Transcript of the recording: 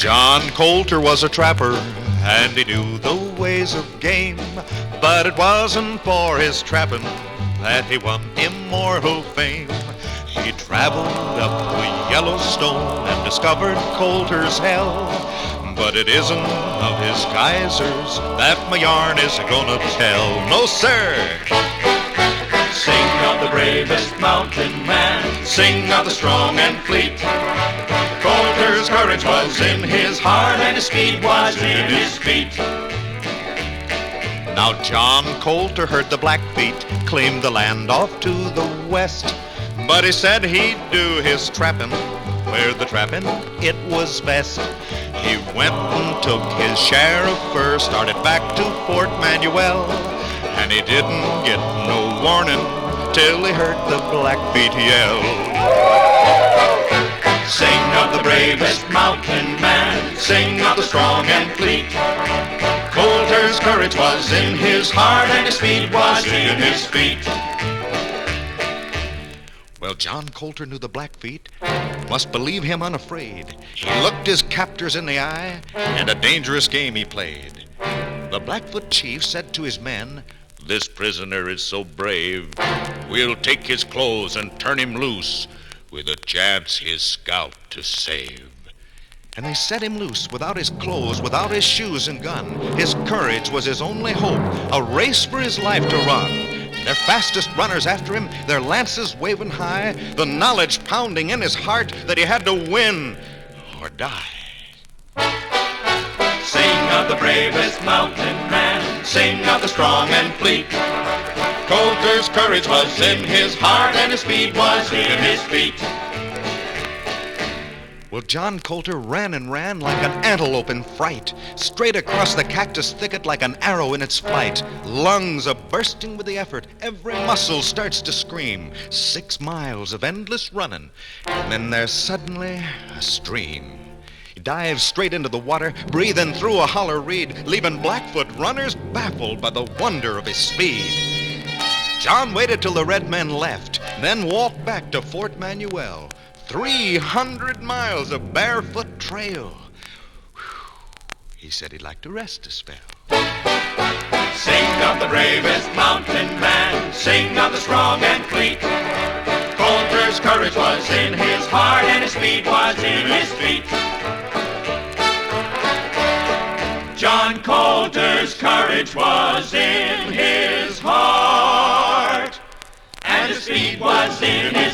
John Colter was a trapper, and he knew the ways of game, but it wasn't for his trapping that he won immortal fame. He traveled up the Yellowstone and discovered Colter's hell, but it isn't of his geysers that my yarn is gonna tell. No, sir! Sing of the bravest mountain man, sing of the strong and fleet. Colter's courage was in his heart and his speed was in his feet. Now John Colter heard the Blackfeet claim the land off to the west, but he said he'd do his trapping where the trapping it was best. He went and took his share of fur, started back to Fort Manuel, and he didn't get no warning till he heard the Blackfeet yell. Sing of the bravest mountain man, sing of the strong and fleet. Colter's courage was in his heart and his speed was in his feet. Well, John Colter knew the Blackfeet must believe him unafraid. He looked his captors in the eye, and a dangerous game he played. The Blackfoot chief said to his men, "This prisoner is so brave, we'll take his clothes and turn him loose, with a chance his scalp to save." And they set him loose without his clothes, without his shoes and gun. His courage was his only hope, a race for his life to run. Their fastest runners after him, their lances waving high, the knowledge pounding in his heart that he had to win or die. Sing of the bravest mountain man, sing of the strong and fleet. Colter's courage was in his heart and his speed was in his feet. Well, John Colter ran and ran like an antelope in fright, straight across the cactus thicket like an arrow in its flight. Lungs a-bursting with the effort, every muscle starts to scream. 6 miles of endless running, and then there's suddenly a stream. He dives straight into the water, breathing through a holler reed, leaving Blackfoot runners baffled by the wonder of his speed. John waited till the red men left, then walked back to Fort Manuel. 300 miles of barefoot trail. He said he'd like to rest a spell. Sing of the bravest mountain man, sing of the strong and fleet. Colter's courage was in his heart and his speed was in his feet. John Colter's courage was in his heart and his speed was in his